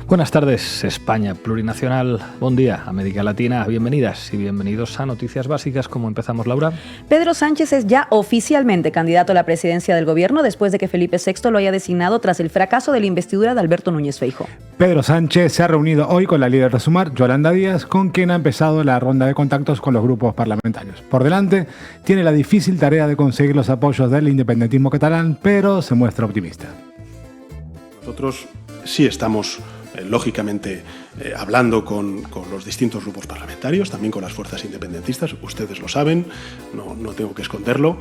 Buenas tardes, España plurinacional. Buen día, América Latina. Bienvenidas y bienvenidos a Noticias Básicas. ¿Cómo empezamos, Laura? Pedro Sánchez es ya oficialmente candidato a la presidencia del gobierno después de que Felipe VI lo haya designado tras el fracaso de la investidura de Alberto Núñez Feijóo. Pedro Sánchez se ha reunido hoy con la líder de Sumar, Yolanda Díaz, con quien ha empezado la ronda de contactos con los grupos parlamentarios. Por delante, tiene la difícil tarea de conseguir los apoyos del independentismo catalán, pero se muestra optimista. Nosotros sí estamos lógicamente hablando con los distintos grupos parlamentarios, también con las fuerzas independentistas, ustedes lo saben, no tengo que esconderlo,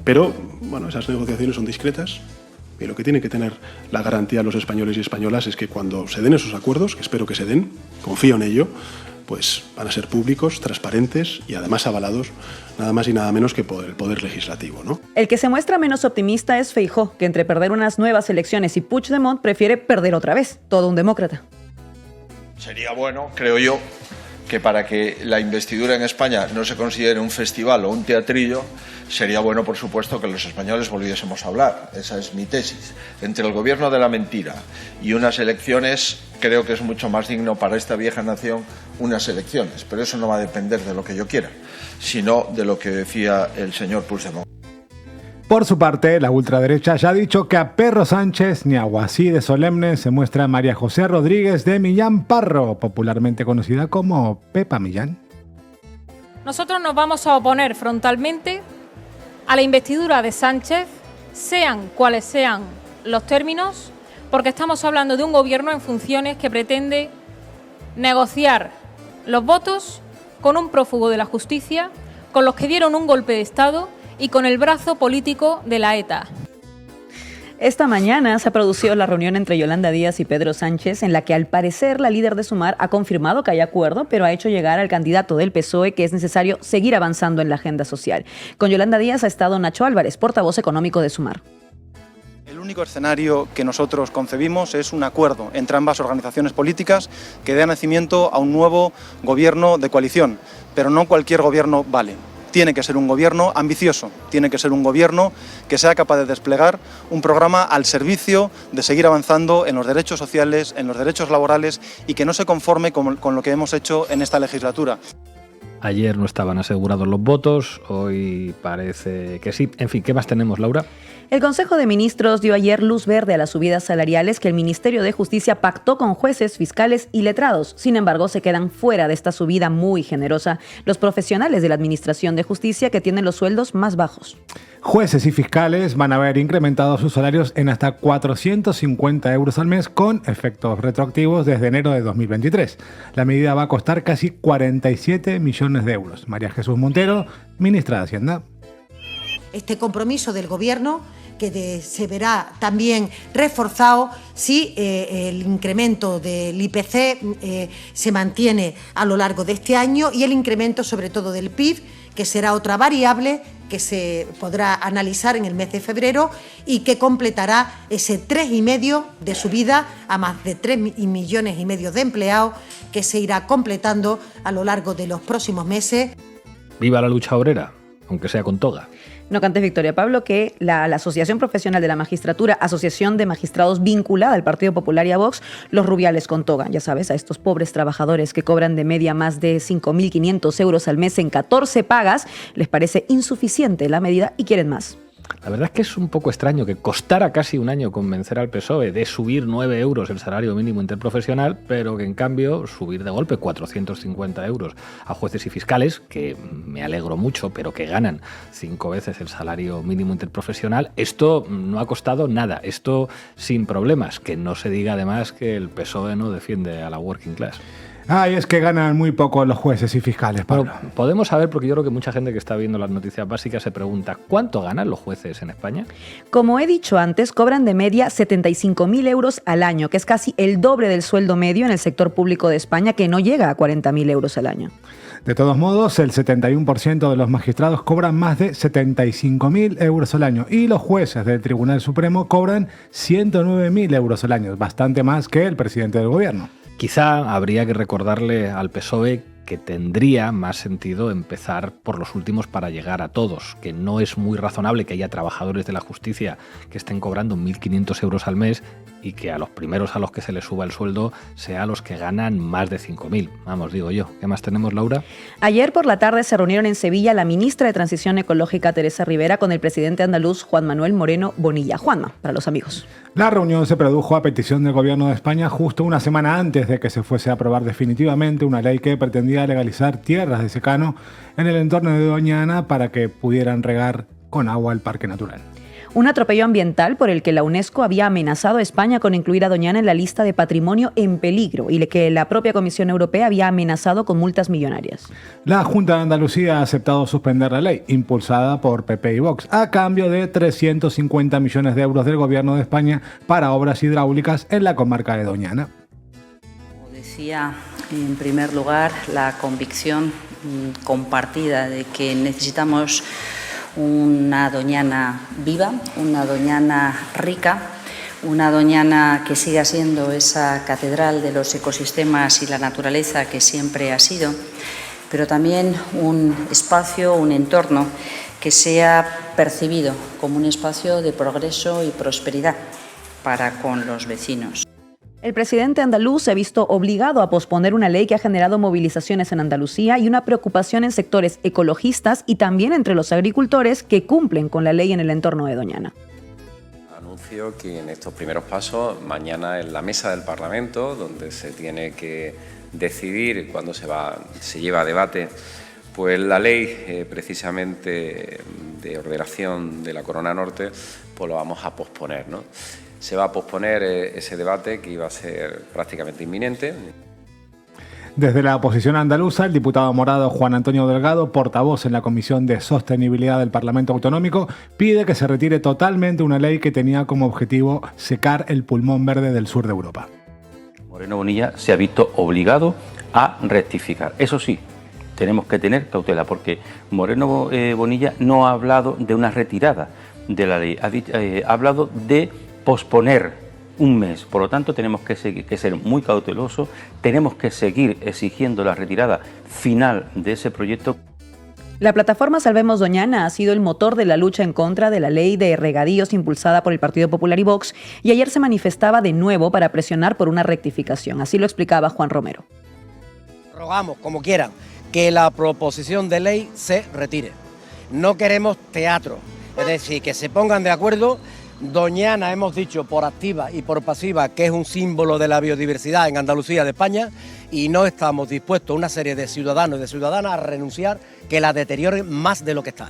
pero bueno, esas negociaciones son discretas y lo que tienen que tener la garantía los españoles y españolas es que cuando se den esos acuerdos, que espero que se den, confío en ello, pues van a ser públicos, transparentes y además avalados nada más y nada menos que por el Poder Legislativo, ¿no? El que se muestra menos optimista es Feijóo, que entre perder unas nuevas elecciones y Puigdemont prefiere perder otra vez, todo un demócrata. Sería bueno, creo yo, que para que la investidura en España no se considere un festival o un teatrillo, sería bueno, por supuesto, que los españoles volviésemos a hablar. Esa es mi tesis. Entre el gobierno de la mentira y unas elecciones, creo que es mucho más digno para esta vieja nación unas elecciones. Pero eso no va a depender de lo que yo quiera, sino de lo que decía el señor Puigdemont. Por su parte, la ultraderecha ya ha dicho que a Pedro Sánchez ni agua así de solemne se muestra María José Rodríguez de Millán Parro, popularmente conocida como Pepa Millán. Nosotros nos vamos a oponer frontalmente a la investidura de Sánchez, sean cuales sean los términos, porque estamos hablando de un gobierno en funciones que pretende negociar los votos con un prófugo de la justicia, con los que dieron un golpe de Estado y con el brazo político de la ETA. Esta mañana se ha producido la reunión entre Yolanda Díaz y Pedro Sánchez, en la que al parecer la líder de Sumar ha confirmado que hay acuerdo, pero ha hecho llegar al candidato del PSOE que es necesario seguir avanzando en la agenda social. Con Yolanda Díaz ha estado Nacho Álvarez, portavoz económico de Sumar. El único escenario que nosotros concebimos es un acuerdo entre ambas organizaciones políticas que dé nacimiento a un nuevo gobierno de coalición, pero no cualquier gobierno vale. Tiene que ser un gobierno ambicioso, tiene que ser un gobierno que sea capaz de desplegar un programa al servicio de seguir avanzando en los derechos sociales, en los derechos laborales y que no se conforme con lo que hemos hecho en esta legislatura. Ayer no estaban asegurados los votos, hoy parece que sí. En fin, ¿qué más tenemos, Laura? El Consejo de Ministros dio ayer luz verde a las subidas salariales que el Ministerio de Justicia pactó con jueces, fiscales y letrados. Sin embargo, se quedan fuera de esta subida muy generosa los profesionales de la Administración de Justicia que tienen los sueldos más bajos. Jueces y fiscales van a ver incrementados sus salarios en hasta 450 euros al mes con efectos retroactivos desde enero de 2023. La medida va a costar casi 47 millones de euros. María Jesús Montero, ministra de Hacienda. Este compromiso del Gobierno que se verá también reforzado si el incremento del IPC se mantiene a lo largo de este año y el incremento sobre todo del PIB, que será otra variable que se podrá analizar en el mes de febrero y que completará ese 3,5 de subida a más de 3,5 millones de empleados que se irá completando a lo largo de los próximos meses. ¡Viva la lucha obrera! Aunque sea con toga. No cantes victoria, Pablo, que la Asociación Profesional de la Magistratura, asociación de magistrados vinculada al Partido Popular y a Vox, los rubiales con toga, ya sabes, a estos pobres trabajadores que cobran de media más de 5.500 euros al mes en 14 pagas, les parece insuficiente la medida y quieren más. La verdad es que es un poco extraño que costara casi un año convencer al PSOE de subir 9 euros el salario mínimo interprofesional, pero que en cambio subir de golpe 450 euros a jueces y fiscales, que me alegro mucho, pero que ganan 5 veces el salario mínimo interprofesional, esto no ha costado nada, esto sin problemas, que no se diga además que el PSOE no defiende a la working class. Ay, es que ganan muy poco los jueces y fiscales, Pablo. Bueno, podemos saber, porque yo creo que mucha gente que está viendo las noticias básicas se pregunta, ¿cuánto ganan los jueces en España? Como he dicho antes, cobran de media 75.000 euros al año, que es casi el doble del sueldo medio en el sector público de España, que no llega a 40.000 euros al año. De todos modos, el 71% de los magistrados cobran más de 75.000 euros al año y los jueces del Tribunal Supremo cobran 109.000 euros al año, bastante más que el presidente del gobierno. Quizá habría que recordarle al PSOE que tendría más sentido empezar por los últimos para llegar a todos, que no es muy razonable que haya trabajadores de la justicia que estén cobrando 1.500 euros al mes y que a los primeros a los que se les suba el sueldo sea a los que ganan más de 5.000. Vamos, digo yo. ¿Qué más tenemos, Laura? Ayer por la tarde se reunieron en Sevilla la ministra de Transición Ecológica, Teresa Rivera, con el presidente andaluz, Juan Manuel Moreno Bonilla. Juanma, para los amigos. La reunión se produjo a petición del Gobierno de España justo una semana antes de que se fuese a aprobar definitivamente una ley que pretendía legalizar tierras de secano en el entorno de Doñana para que pudieran regar con agua el parque natural. Un atropello ambiental por el que la UNESCO había amenazado a España con incluir a Doñana en la lista de patrimonio en peligro y que la propia Comisión Europea había amenazado con multas millonarias. La Junta de Andalucía ha aceptado suspender la ley, impulsada por PP y Vox, a cambio de 350 millones de euros del Gobierno de España para obras hidráulicas en la comarca de Doñana. Como decía, en primer lugar, la convicción compartida de que necesitamos una Doñana viva, una Doñana rica, una Doñana que siga siendo esa catedral de los ecosistemas y la naturaleza que siempre ha sido, pero también un espacio, un entorno que sea percibido como un espacio de progreso y prosperidad para con los vecinos. El presidente andaluz se ha visto obligado a posponer una ley que ha generado movilizaciones en Andalucía y una preocupación en sectores ecologistas y también entre los agricultores que cumplen con la ley en el entorno de Doñana. Anuncio que en estos primeros pasos, mañana en la mesa del Parlamento, donde se tiene que decidir cuando se lleva a debate pues la ley precisamente de ordenación de la Corona Norte, pues lo vamos a posponer, ¿no? Se va a posponer ese debate que iba a ser prácticamente inminente. Desde la oposición andaluza, el diputado morado Juan Antonio Delgado, portavoz en la Comisión de Sostenibilidad del Parlamento Autonómico, pide que se retire totalmente una ley que tenía como objetivo secar el pulmón verde del sur de Europa. Moreno Bonilla se ha visto obligado a rectificar. Eso sí, tenemos que tener cautela porque Moreno Bonilla no ha hablado de una retirada de la ley, ha hablado de posponer un mes. Por lo tanto, tenemos que ser muy cautelosos, tenemos que seguir exigiendo la retirada final de ese proyecto. La plataforma Salvemos Doñana ha sido el motor de la lucha en contra de la ley de regadíos impulsada por el Partido Popular y Vox, y ayer se manifestaba de nuevo para presionar por una rectificación. Así lo explicaba Juan Romero. Rogamos, como quieran, que la proposición de ley se retire. No queremos teatro, es decir, que se pongan de acuerdo. Doñana, hemos dicho por activa y por pasiva, que es un símbolo de la biodiversidad en Andalucía de España, y no estamos dispuestos, una serie de ciudadanos y de ciudadanas, a renunciar, que la deterioren más de lo que está.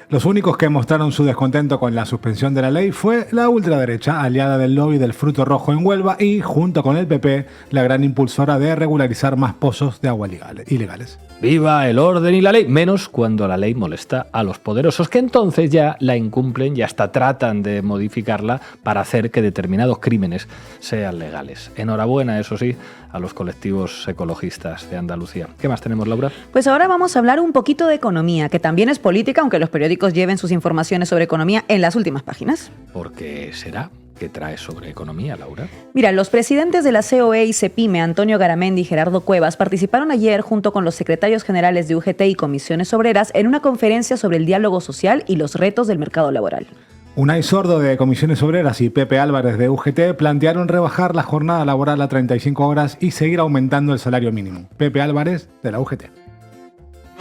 Los únicos que mostraron su descontento con la suspensión de la ley fue la ultraderecha, aliada del lobby del fruto rojo en Huelva y, junto con el PP, la gran impulsora de regularizar más pozos de agua ilegales. Viva el orden y la ley, menos cuando la ley molesta a los poderosos, que entonces ya la incumplen y hasta tratan de modificarla para hacer que determinados crímenes sean legales. Enhorabuena, eso sí, a los colectivos ecologistas de Andalucía. ¿Qué más tenemos, Laura? Pues ahora vamos a hablar un poquito de economía, que también es política, aunque los periódicos lleven sus informaciones sobre economía en las últimas páginas. ¿Por qué será? ¿Qué trae sobre economía, Laura? Mira, los presidentes de la COE y CEPIME, Antonio Garamendi y Gerardo Cuevas, participaron ayer junto con los secretarios generales de UGT y comisiones obreras en una conferencia sobre el diálogo social y los retos del mercado laboral. Unai Sordo de Comisiones Obreras y Pepe Álvarez de UGT plantearon rebajar la jornada laboral a 35 horas y seguir aumentando el salario mínimo. Pepe Álvarez de la UGT.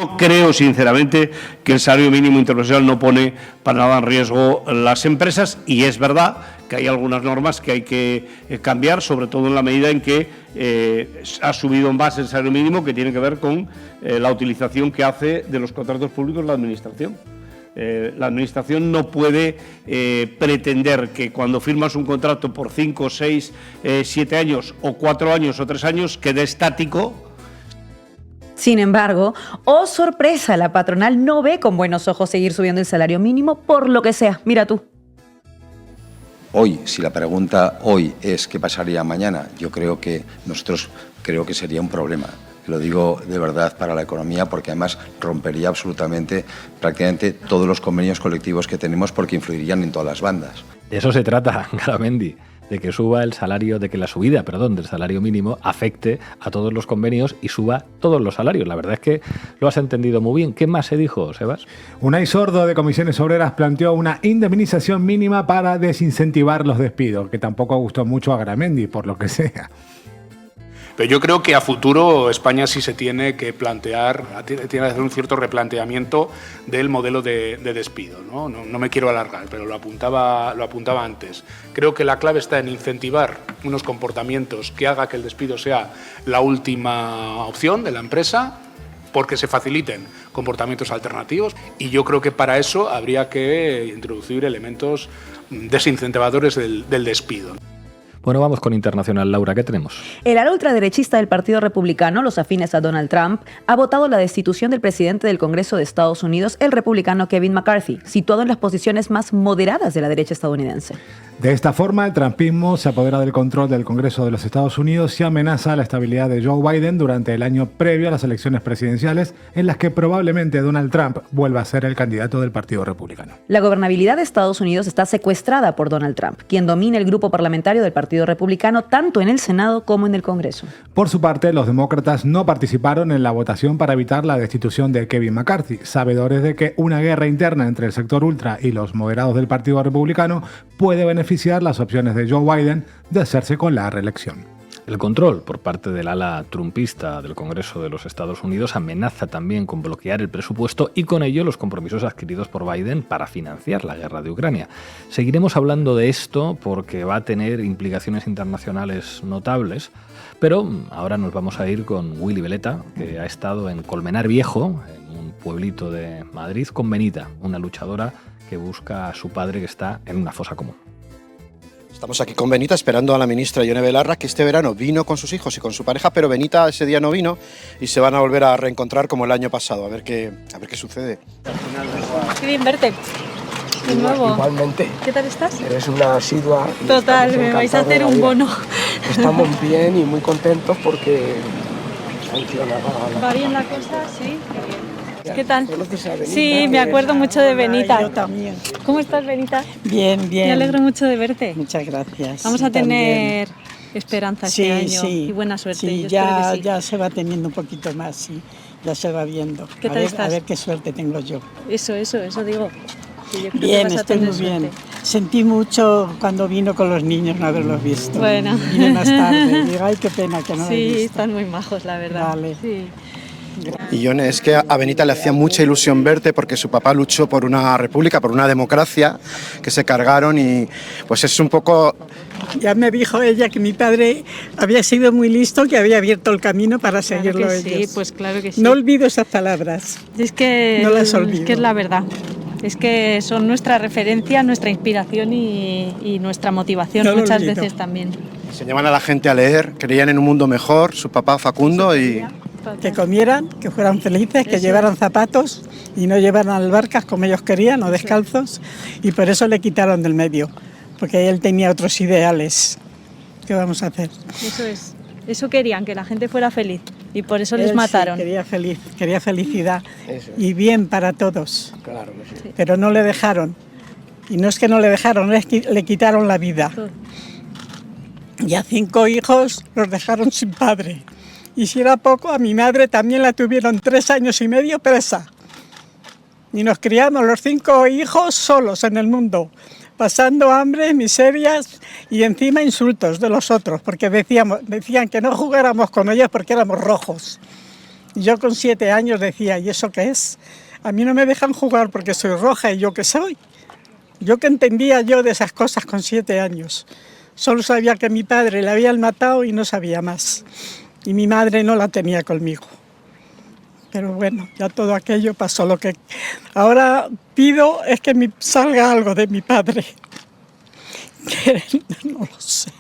Yo creo sinceramente que el salario mínimo interprofesional no pone para nada en riesgo las empresas, y es verdad que hay algunas normas que hay que cambiar, sobre todo en la medida en que ha subido más el salario mínimo, que tiene que ver con la utilización que hace de los contratos públicos la Administración. La Administración no puede pretender que cuando firmas un contrato por 5, 6, 7 años o 4 años o 3 años quede estático. Sin embargo, oh sorpresa, la patronal no ve con buenos ojos seguir subiendo el salario mínimo por lo que sea. Mira tú. Hoy, si la pregunta hoy es qué pasaría mañana, yo creo que sería un problema. Lo digo de verdad para la economía, porque además rompería absolutamente prácticamente todos los convenios colectivos que tenemos, porque influirían en todas las bandas. De eso se trata, Garamendi, de que suba el salario, de que la subida, del salario mínimo afecte a todos los convenios y suba todos los salarios. La verdad es que lo has entendido muy bien. ¿Qué más se dijo, Sebas? Unai Sordo, de Comisiones Obreras, planteó una indemnización mínima para desincentivar los despidos, que tampoco gustó mucho a Garamendi, por lo que sea. Pero yo creo que a futuro España sí se tiene que plantear, tiene que hacer un cierto replanteamiento del modelo de despido, ¿no? No me quiero alargar, pero lo apuntaba antes. Creo que la clave está en incentivar unos comportamientos que haga que el despido sea la última opción de la empresa, porque se faciliten comportamientos alternativos, y yo creo que para eso habría que introducir elementos desincentivadores del despido. Bueno, vamos con internacional. Laura, ¿qué tenemos? El ala ultraderechista del Partido Republicano, los afines a Donald Trump, ha votado la destitución del presidente del Congreso de Estados Unidos, el republicano Kevin McCarthy, situado en las posiciones más moderadas de la derecha estadounidense. De esta forma, el trumpismo se apodera del control del Congreso de los Estados Unidos y amenaza la estabilidad de Joe Biden durante el año previo a las elecciones presidenciales, en las que probablemente Donald Trump vuelva a ser el candidato del Partido Republicano. La gobernabilidad de Estados Unidos está secuestrada por Donald Trump, quien domina el grupo parlamentario del Partido Republicano tanto en el Senado como en el Congreso. Por su parte, los demócratas no participaron en la votación para evitar la destitución de Kevin McCarthy, sabedores de que una guerra interna entre el sector ultra y los moderados del Partido Republicano puede beneficiar las opciones de Joe Biden de hacerse con la reelección. El control por parte del ala trumpista del Congreso de los Estados Unidos amenaza también con bloquear el presupuesto y con ello los compromisos adquiridos por Biden para financiar la guerra de Ucrania. Seguiremos hablando de esto porque va a tener implicaciones internacionales notables, pero ahora nos vamos a ir con Willy Veleta, que ha estado en Colmenar Viejo, en un pueblito de Madrid, con Benita, una luchadora que busca a su padre que está en una fosa común. Estamos aquí con Benita esperando a la ministra Ione Belarra, que este verano vino con sus hijos y con su pareja, pero Benita ese día no vino y se van a volver a reencontrar como el año pasado, a ver qué sucede. Qué bien verte. De nuevo. Igualmente. ¿Qué tal estás? Eres una asidua. Total, me vais a hacer un bono. Estamos bien y muy contentos porque va bien la cosa, sí. ¿Qué tal? Sí, me acuerdo mucho de Benita. Yo también. ¿Cómo estás, Benita? Bien, bien. Me alegro mucho de verte. Muchas gracias. Vamos a tener esperanza este año y buena suerte. Sí, ya se va teniendo un poquito más, sí. Ya se va viendo. ¿Qué tal estás? A ver qué suerte tengo yo. Eso digo. Sí, yo creo bien, que vas a estoy muy bien. Suerte. Sentí mucho cuando vino con los niños no haberlos visto. Bueno. Vine más tarde. Digo, ay, qué pena que no lo he visto. Sí, están muy majos, la verdad. Vale. Sí. Y Ione, es que a Benita le hacía mucha ilusión verte porque su papá luchó por una república, por una democracia que se cargaron y pues es un poco... Ya me dijo ella que mi padre había sido muy listo, que había abierto el camino para seguirlo Claro que ellos. sí, pues claro que sí. No olvido esas palabras. Es que, no las olvido. Es que es la verdad. Es que son nuestra referencia, nuestra inspiración y nuestra motivación no muchas veces también. Enseñaban a la gente a leer, creían en un mundo mejor, su papá Facundo y... Que comieran, que fueran felices, que llevaran zapatos y no llevaran albarcas como ellos querían o descalzos, y por eso le quitaron del medio, porque él tenía otros ideales. ¿Qué vamos a hacer? Eso es, eso querían, que la gente fuera feliz y por eso les mataron. Sí, quería felicidad y bien para todos, claro que sí. Pero no le dejaron, y no es que no le dejaron, es que le quitaron la vida. Y a 5 hijos los dejaron sin padre. Y si era poco, a mi madre también la tuvieron 3 años y medio presa. Y nos criamos los 5 hijos solos en el mundo, pasando hambre, miserias y encima insultos de los otros, porque decían que no jugáramos con ellos porque éramos rojos. Y yo con 7 años decía, ¿y eso qué es? A mí no me dejan jugar porque soy roja, ¿y yo qué soy? Yo qué entendía yo de esas cosas con 7 años. Solo sabía que mi padre le habían matado y no sabía más. Y mi madre no la tenía conmigo. Pero bueno, ya todo aquello pasó. Lo que ahora pido es que me salga algo de mi padre. Que no lo sé.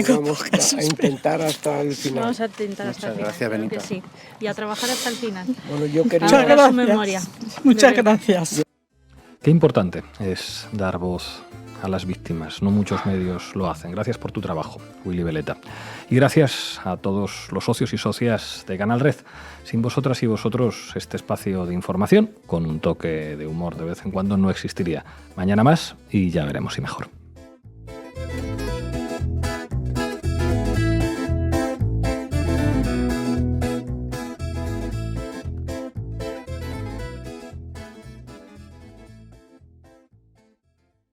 Vamos a intentar hasta el final. Vamos a intentar hasta el final. Gracias, Benita. Que sí. Y a trabajar hasta el final. Bueno, yo quería... Muchas gracias. Su memoria. Muchas gracias. Qué importante es dar voz a las víctimas. No muchos medios lo hacen. Gracias por tu trabajo, Willy Veleta. Y gracias a todos los socios y socias de Canal Red. Sin vosotras y vosotros, este espacio de información, con un toque de humor de vez en cuando, no existiría. Mañana más y ya veremos si mejor.